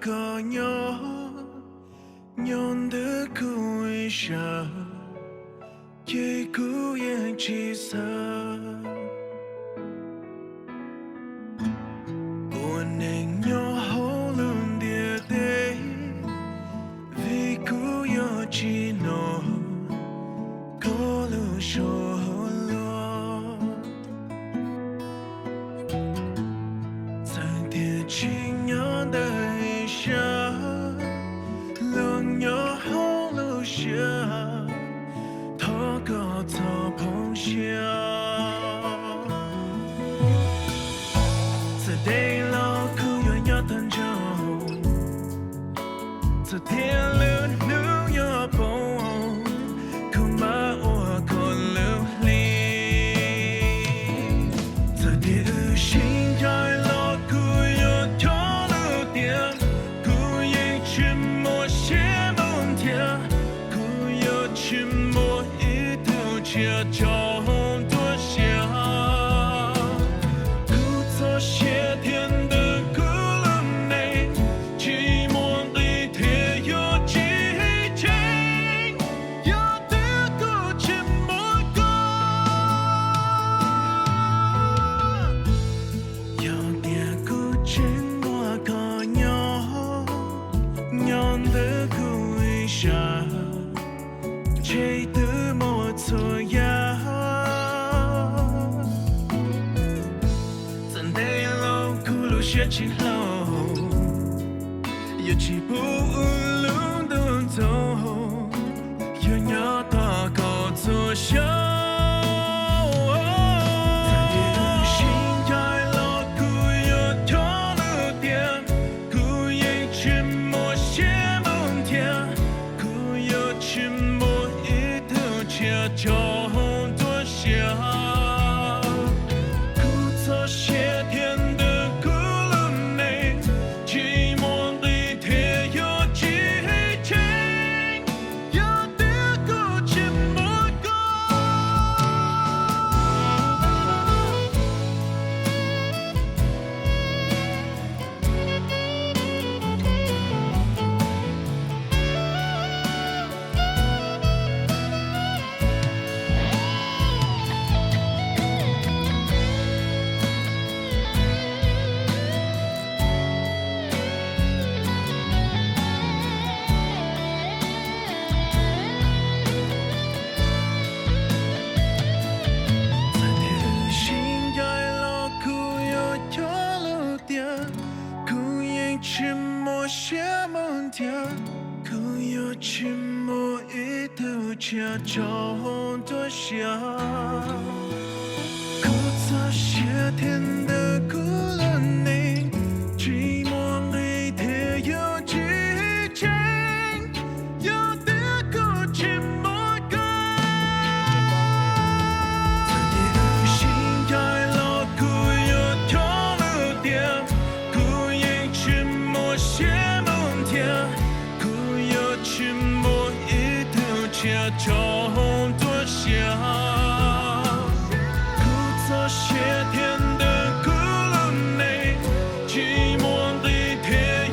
có nhớ nhon de kuisha ye ku ye chi sa buồn nên nhớ hổ luôn địa thế vì ku yo chi no có lu show lo在天晴阳的一下冷又好路下他个草碰下在地老苦又要等着在天路路要碰恐怕我可流离在地无心在老苦又跳路点苦也去莫些梦天苦又去莫一头接着多想苦做些天的苦了内寂寞里贴有激情有的苦去莫过有点苦见我可鸟鸟的苦一下谁的莫错呀怎得路苦路学起路有起步路都走有鸟大高做小就多想，苦做些天的苦了内，寂寞里贴有激情，有的苦去莫过。去莫些梦天，苦有去莫一头家中多想，苦做些天的苦了你，寂寞里贴有激情，有的苦去莫过。在你的心爱老苦有条路点。些梦天，苦有去莫一头接着多想，苦做些天的苦了内，寂寞里贴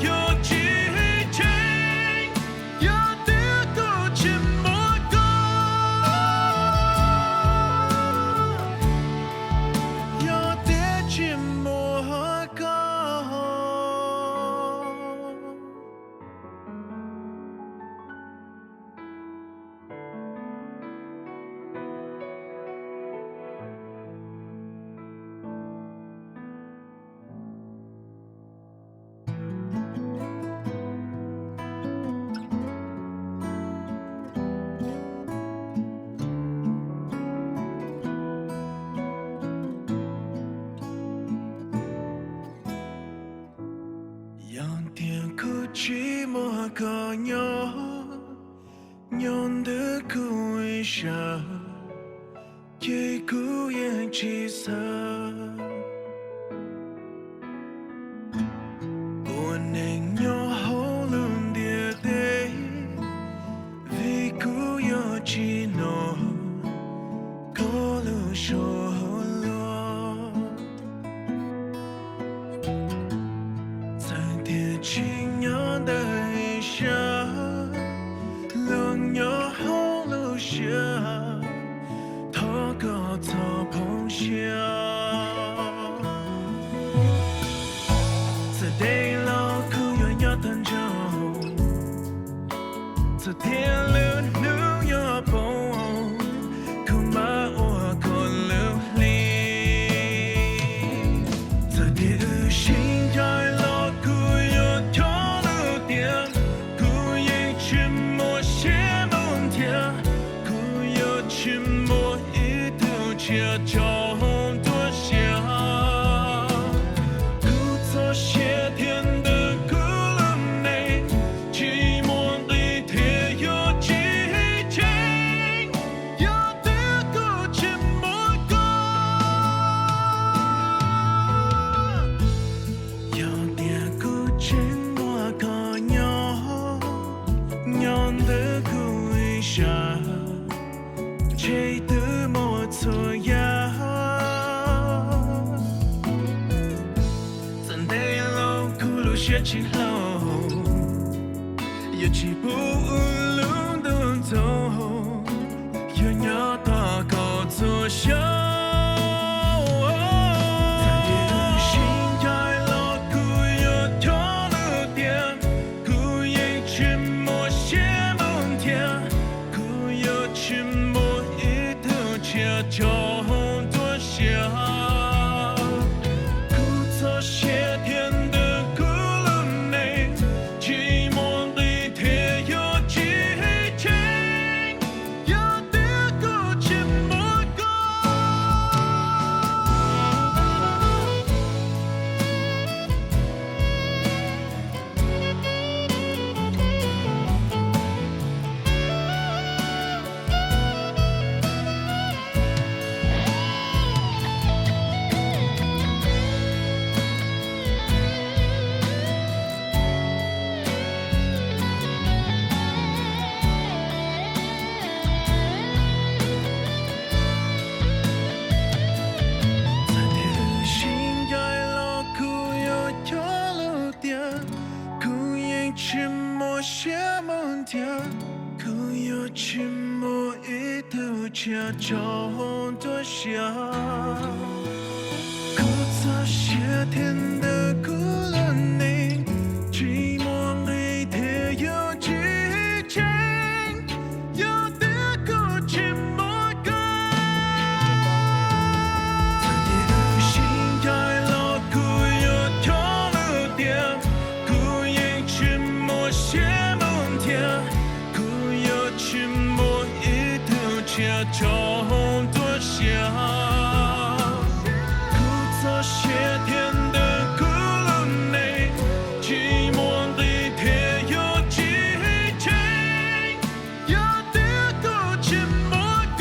有激情，有的苦去莫过，有的去莫过。寂寞可鸟鸟的苦一下也苦也气色不能有后轮的对为苦有气诺可路说了在天晴阳做碰晓。在地老苦又要等着，在天路路要碰，苦马我可努力。在地路心在老苦又跳路点，苦也去莫些梦天，苦又去莫一头切着多想。学起后，有起步路都走，又要大高作秀。就多想，苦做些天的苦路内，寂寞里贴有激情，有的苦情莫过。沉默些梦天，苦有沉默一头家中多想，苦做些天的苦了你，寂寞里贴有激情，有的苦沉默感，在你的心在老苦有条路点。些梦天，苦有沉默一头切中多想，苦做些天的苦路内，寂寞里贴有激情，有的苦沉默感，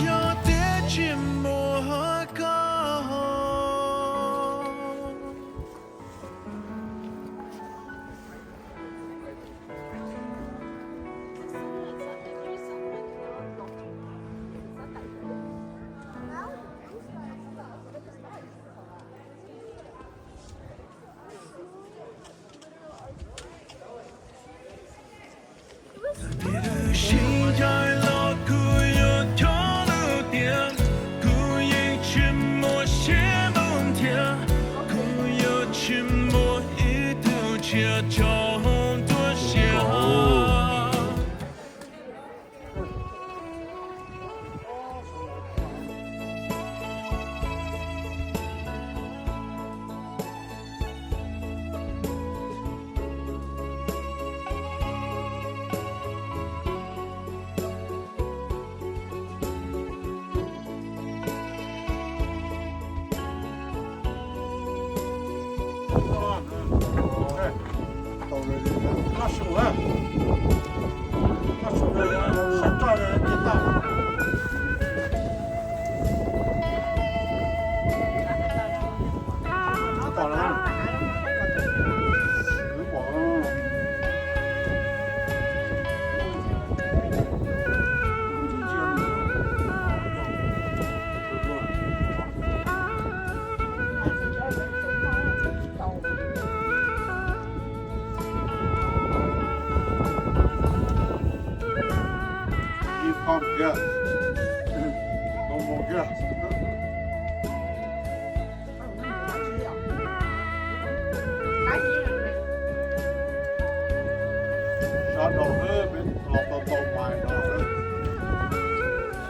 有的沉默感。你的心在老苦有条路点，苦也沉默些梦天，苦有沉默一头切中多想。pump gas. No more gas. ชาดอกเป็นออกต่อใหม่ดอก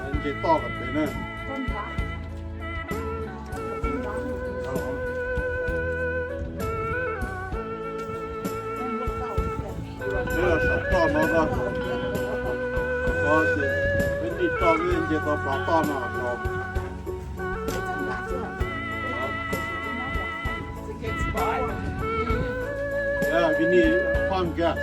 อันจะต่อกันไปเนี่ยเดี๋ยวสักต่อมาก็จะเป็นที่ต่อเงินจะต่อปลาต่อมาครับ Yeah, we need pump gas.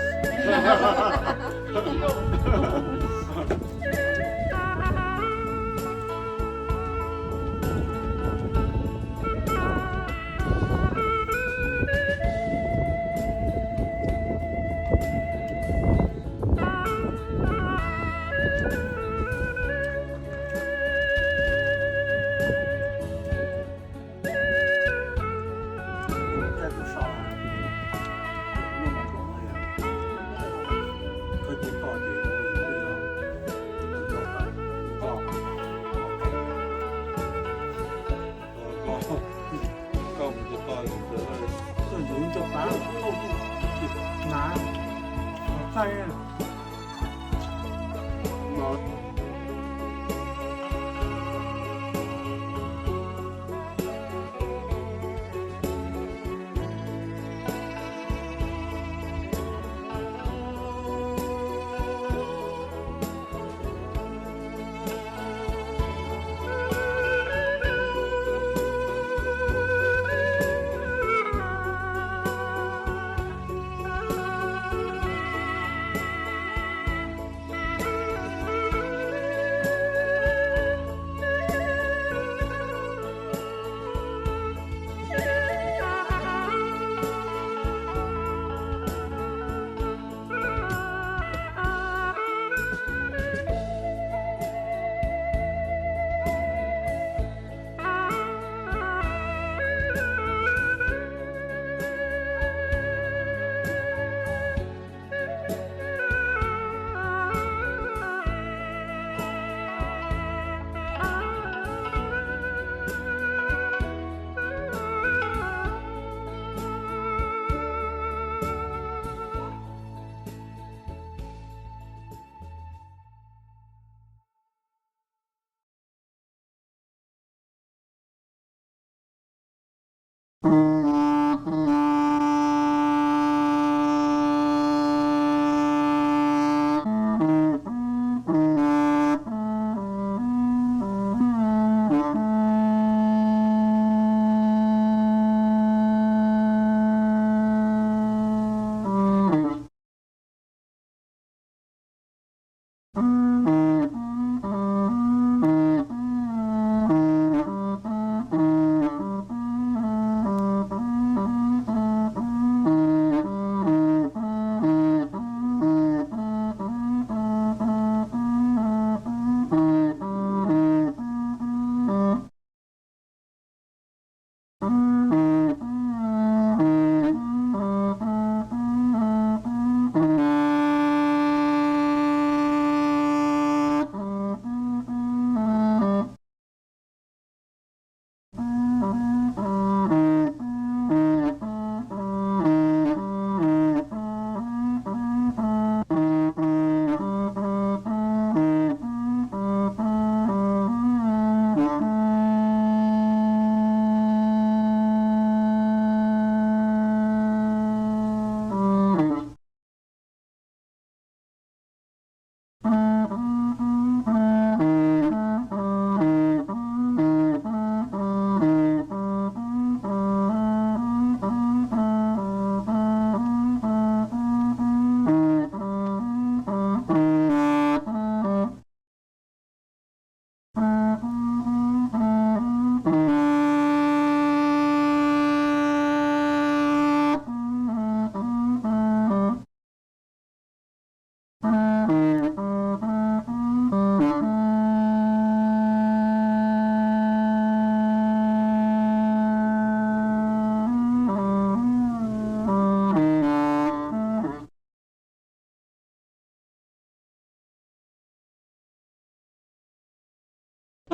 จะ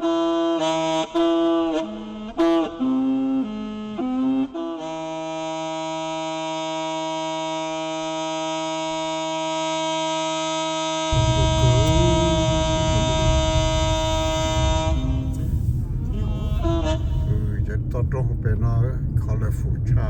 ต้นตรงเป็นน้อยเขาเลยฟูชา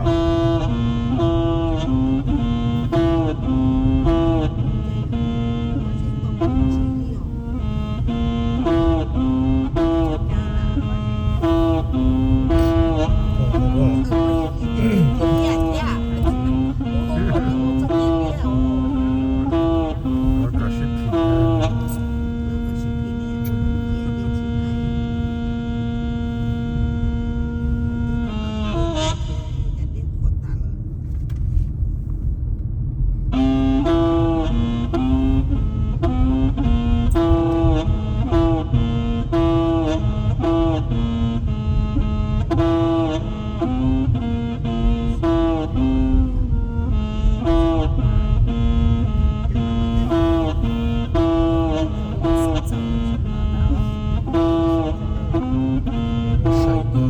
แล้วก็ชิพีใส่เงิน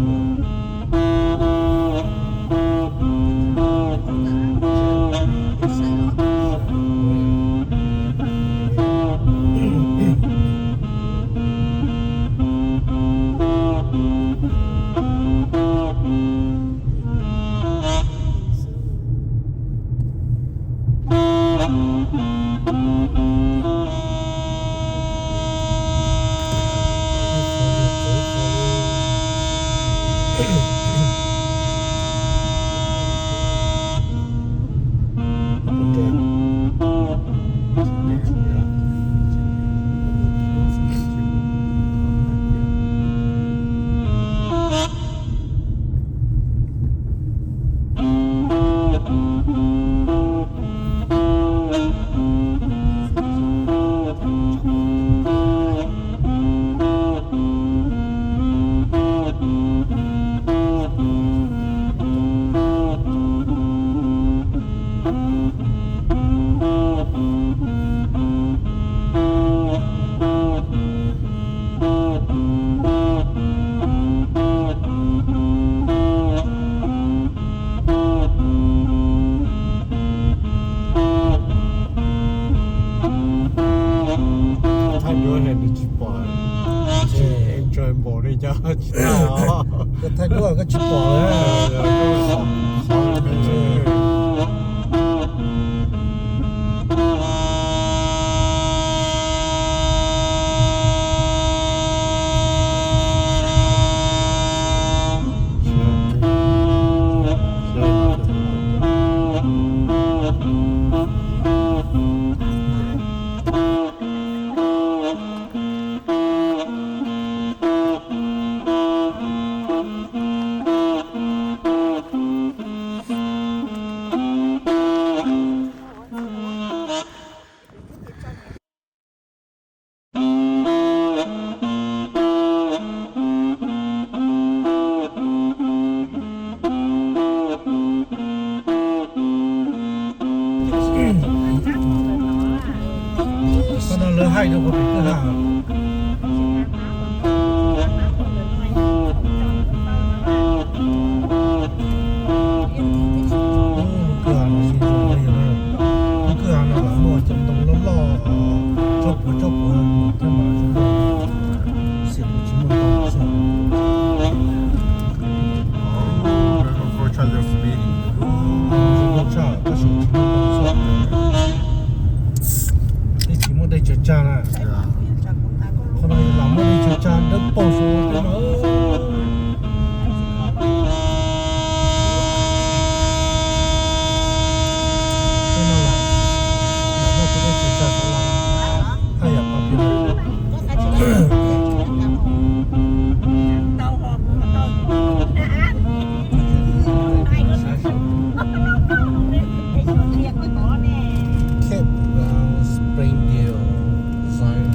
ก็ถ้าด้วยก็ชิบปอก็นั่นเลยให้ทุกคนเป็นข้าว家了，后来老母的就家都报说的了。真的啦，老母不能就家说了，哎呀，旁边。Cape Springdale Zion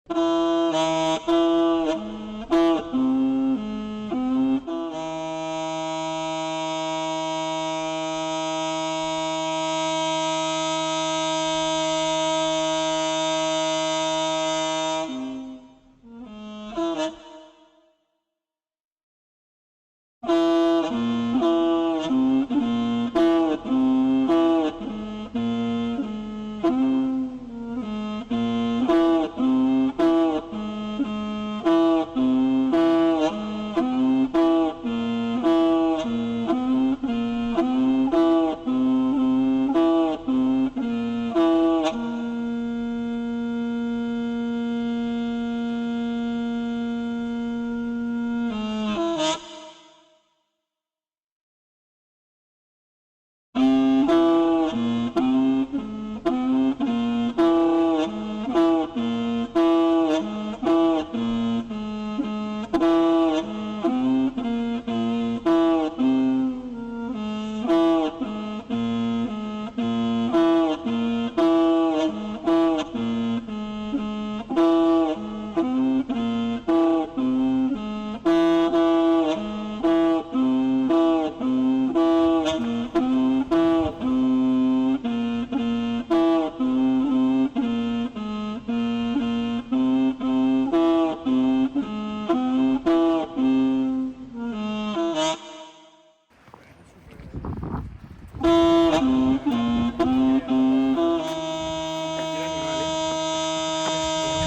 就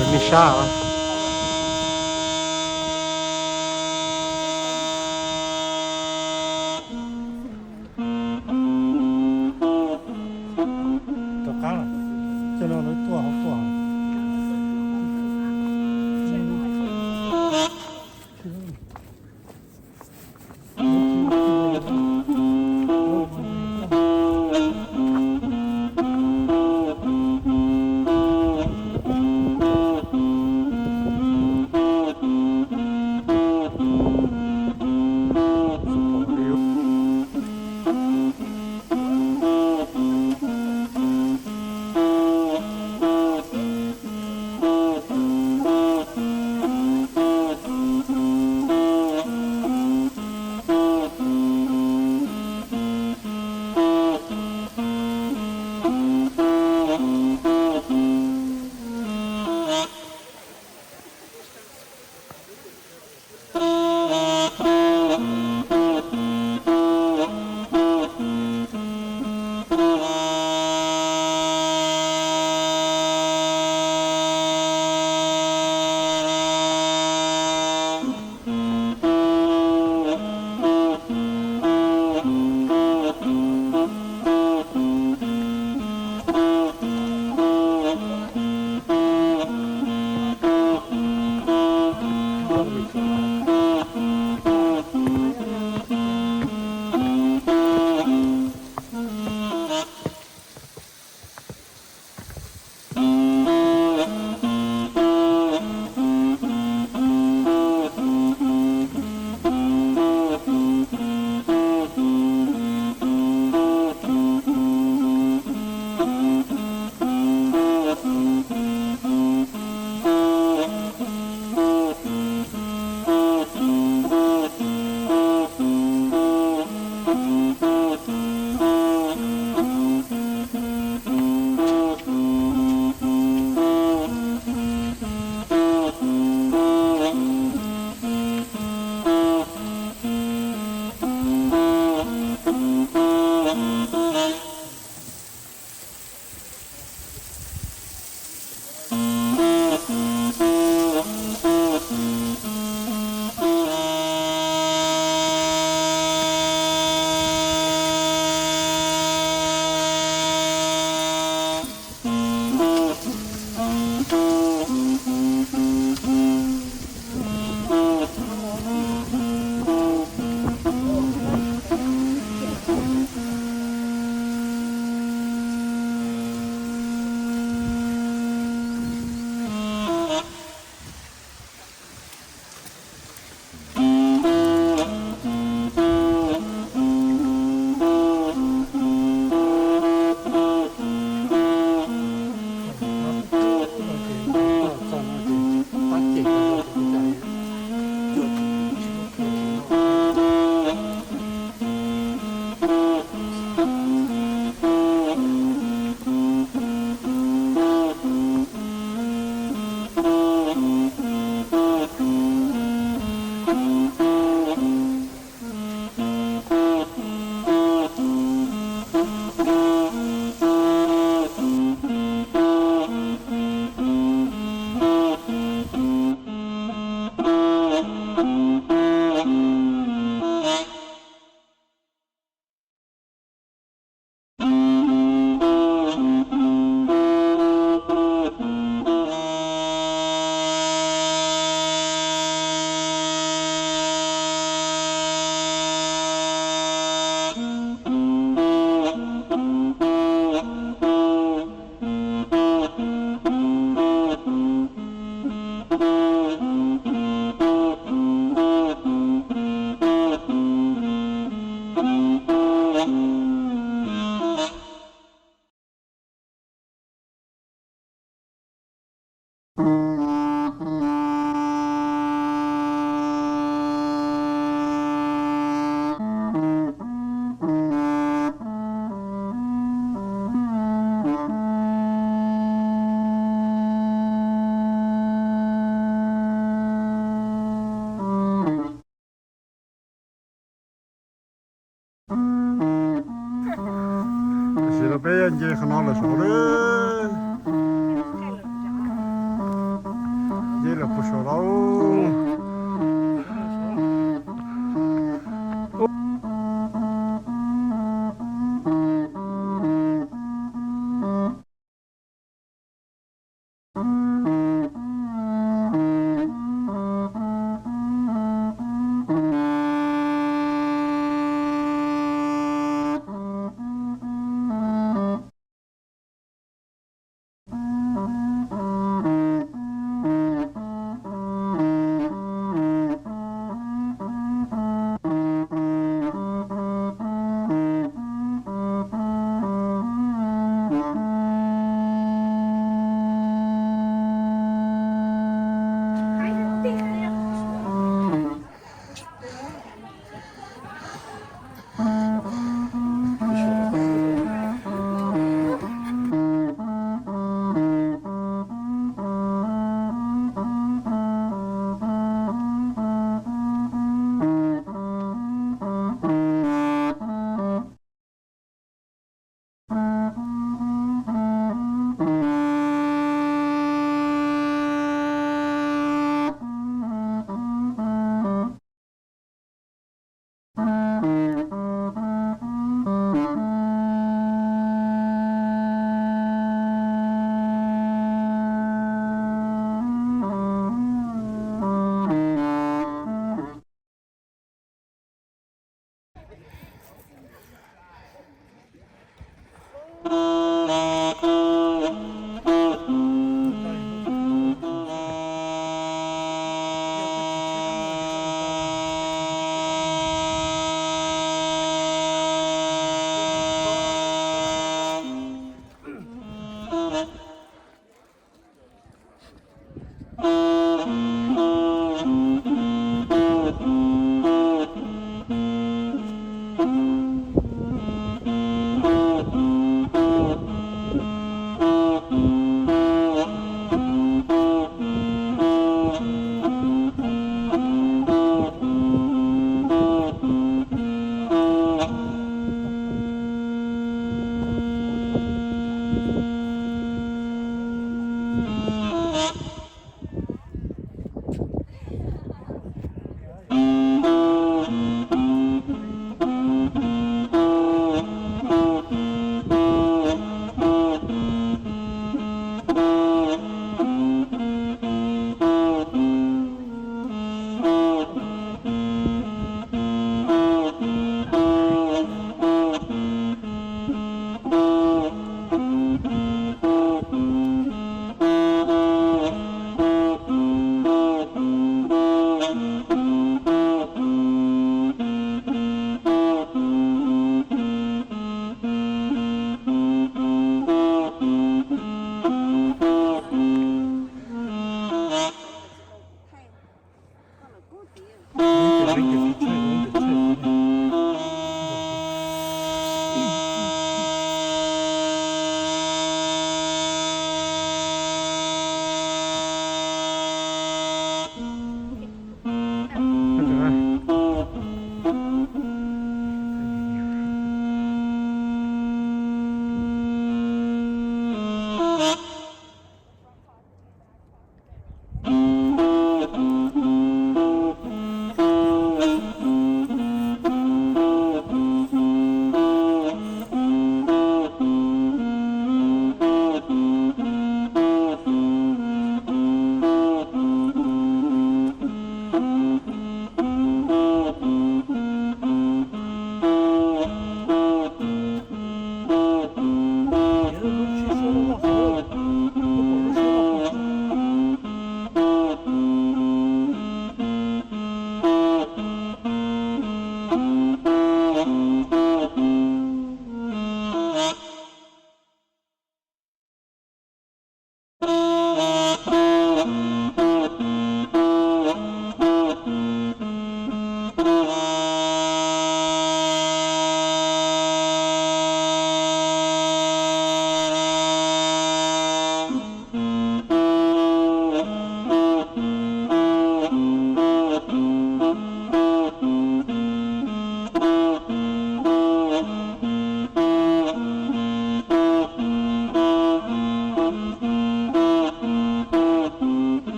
是你傻啊！都干了，这两都多好。是了，别人家可拿了少的，也了不少了。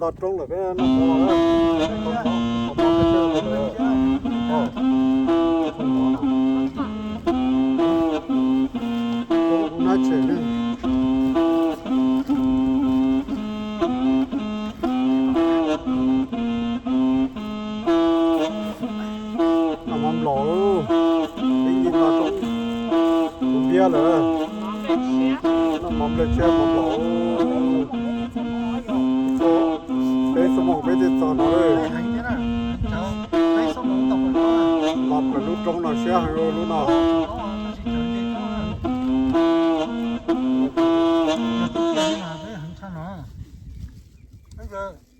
ตอนตรงเลยแม่น้ำพอแล้วผมมองไปเจอเลยโอ้คนหมอน่ะน่าเฉยนึงน้ำมันหล่อได้ยินตอนตรงผมเบี้ยเลยน้ำมันเลยเชื่อมันหล่อเป็นสมองไม่ติดต่อเลย หลับกับลูกตรงหน่อยเชื่อให้รู้หน่อย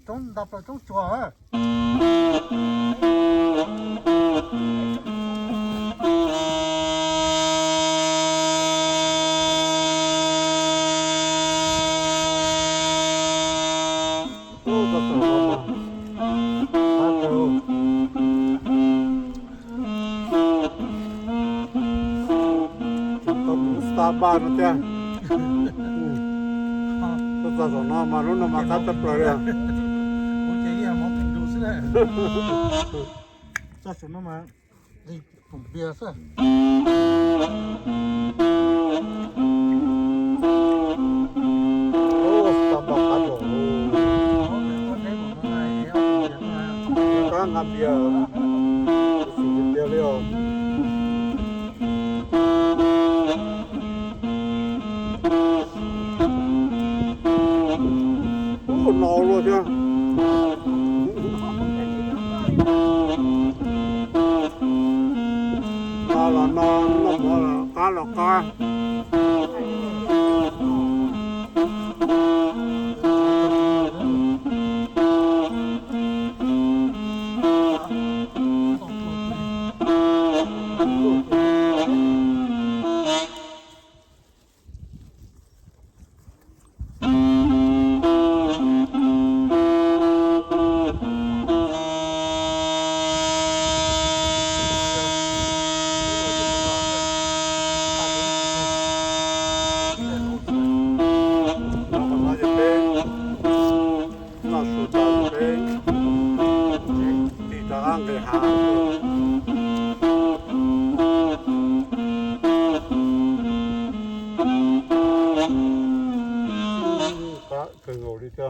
Trong đập là trong chùa á. โอ้ก็สวยมากถ้าเจอต้องสตาร์บ้านนะเจ้าก็จะสอนมารุ่นมาคัดตะเปลือย Ủa chị một thằng đủ xí đây. Sao xuống nó mà đi cùng bia xí. โอ้สตาร์บ้านคัดหรอ Con thấy một con này ốc biển mà. ก็งานเบียร์สิ่งเดียวเลยโอ้หนาวเลยเจ้าตาละนอนน้ำมันตาละกา เลยหาพระเคยโง่ดิจ้า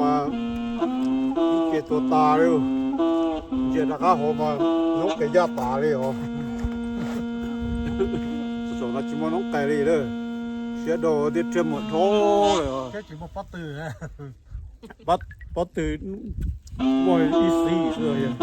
มาเกตัวตาเลยเจตนาหัวมานกแกย่าตาเลยเหรอสองนาทีมันนกไก่เลยเลยเสียดอเด็ดเทียมหมดท้อเลยเหรอ แค่chỉ một bát từ à ปัดตื่นบ่อยอีสี่เสื้อยัง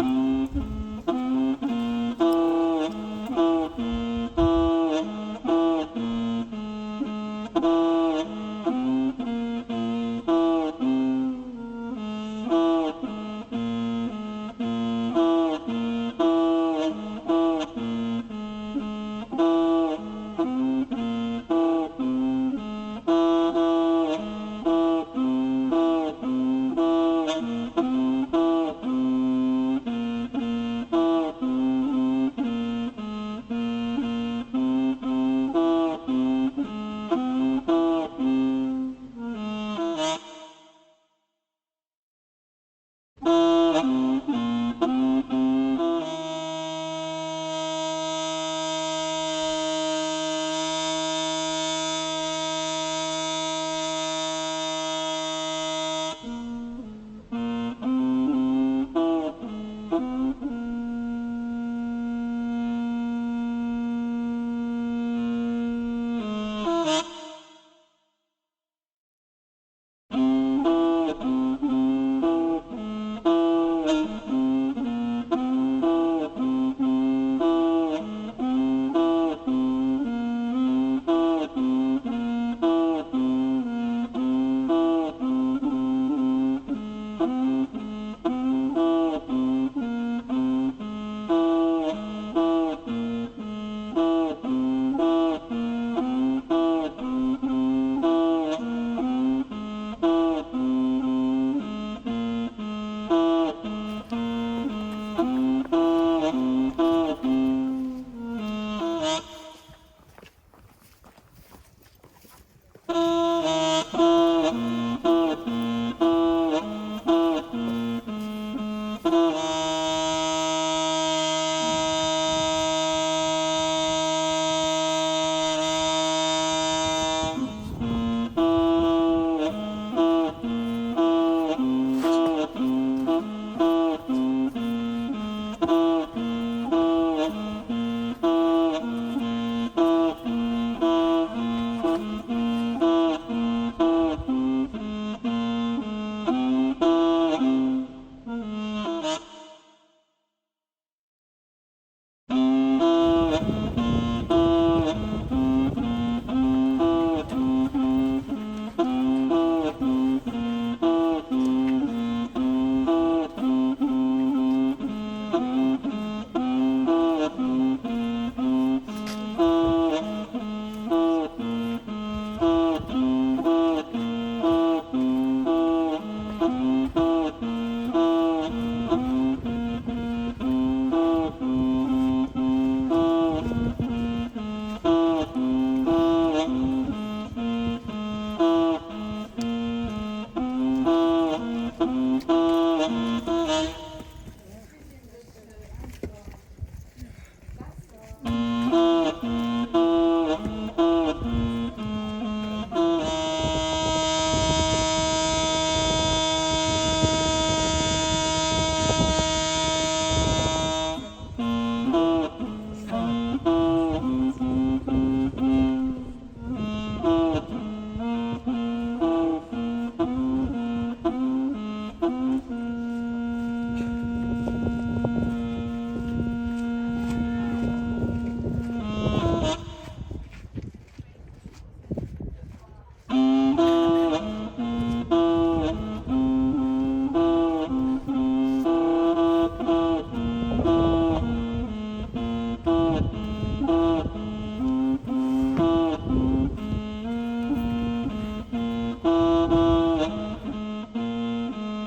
Hãy subscribe cho kênh Ghiền Mì Gõ để không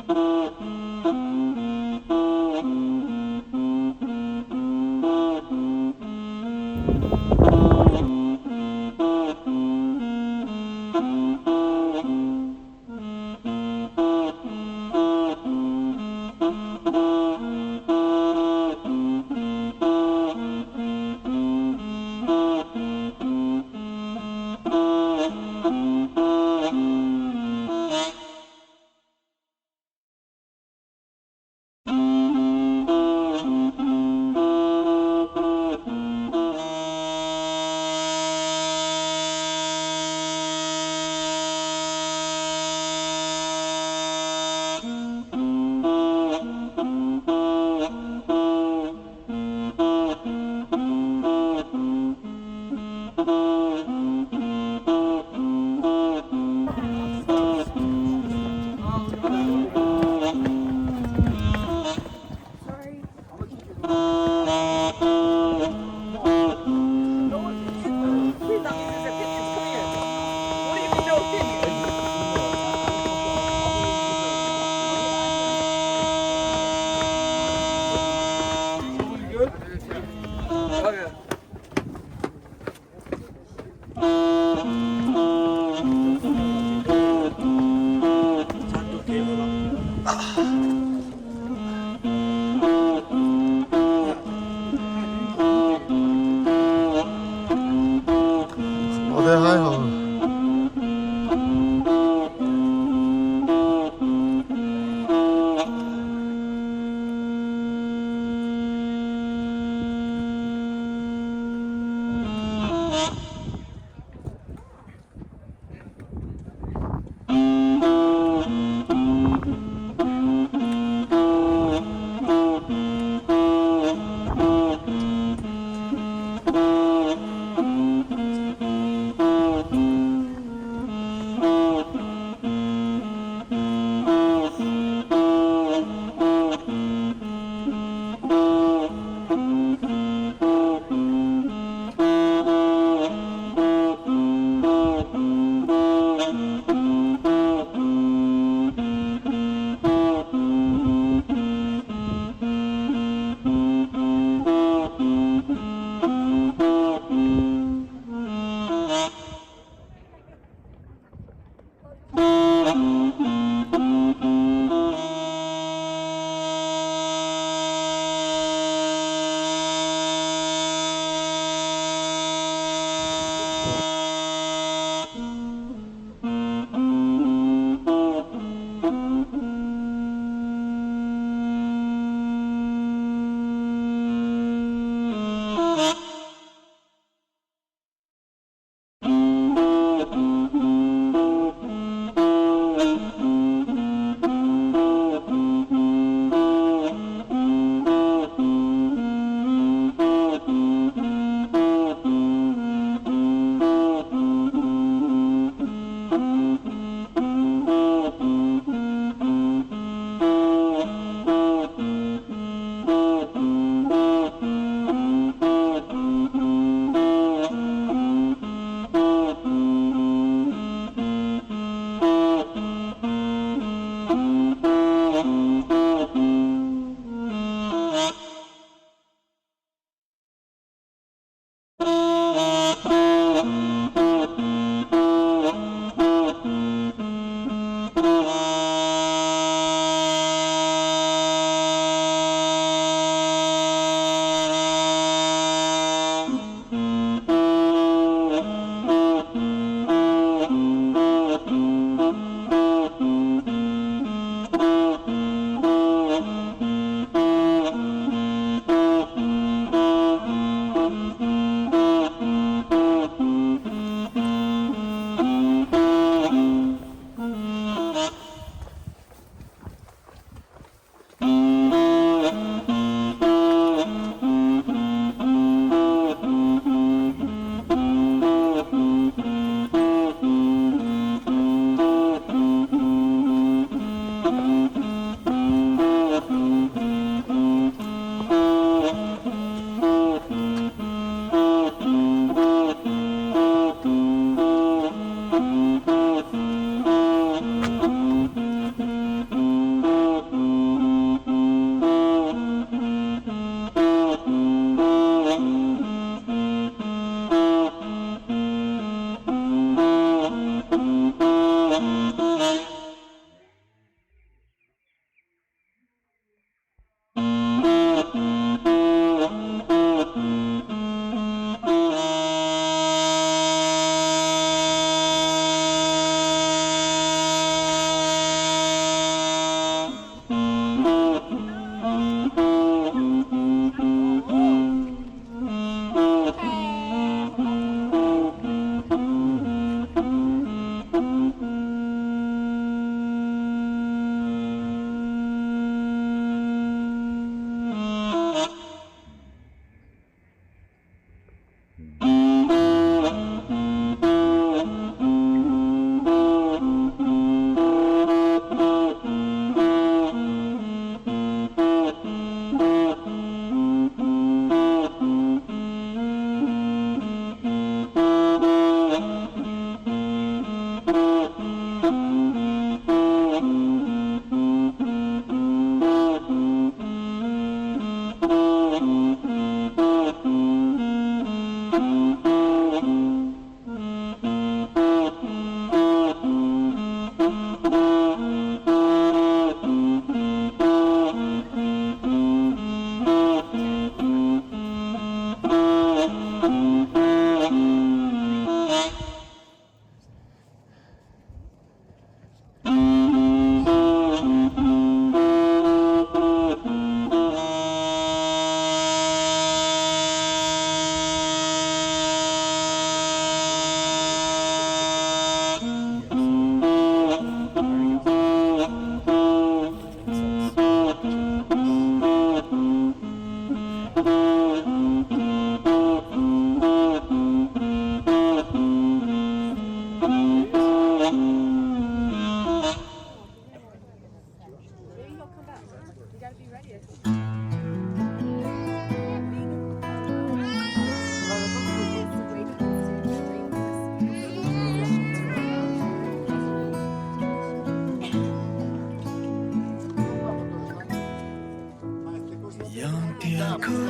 bỏ lỡ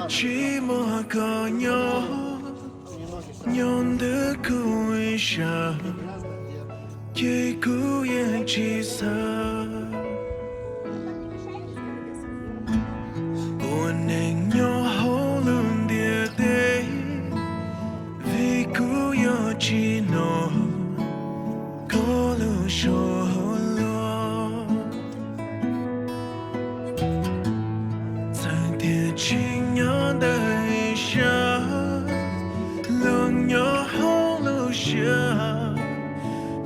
寂寞个鸟，鸟的苦微笑，也孤雁起色。我能鸟后轮叠叠，为孤有几诺，高路收落，在天晴。的一下，冷鸟后路下，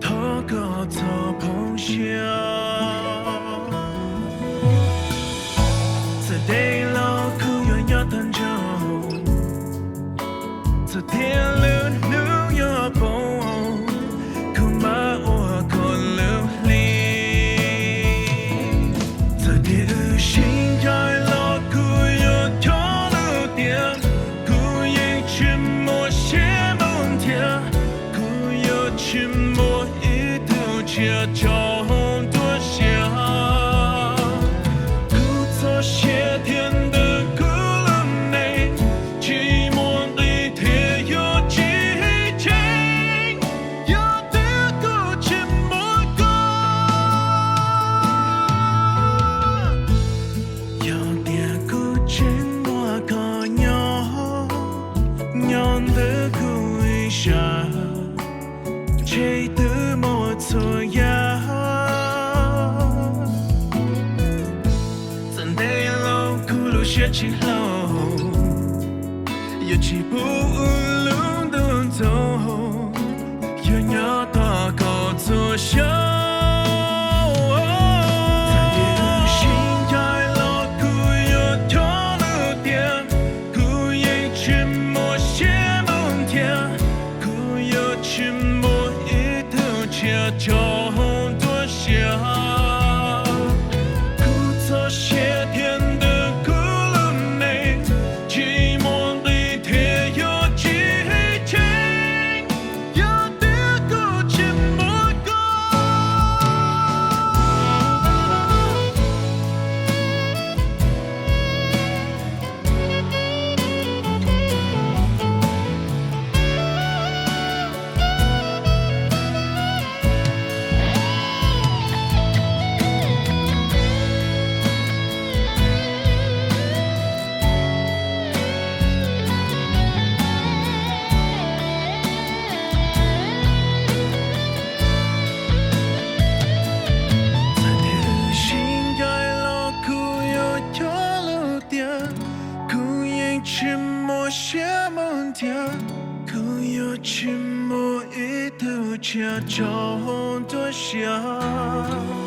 祷告草棚下。些起落，也起不路的走，也要大高作秀。就多想，故作些天的苦了没？寂寞里贴有激情，有点孤寂寞过。沉默些梦天，可有沉默一头家中多想。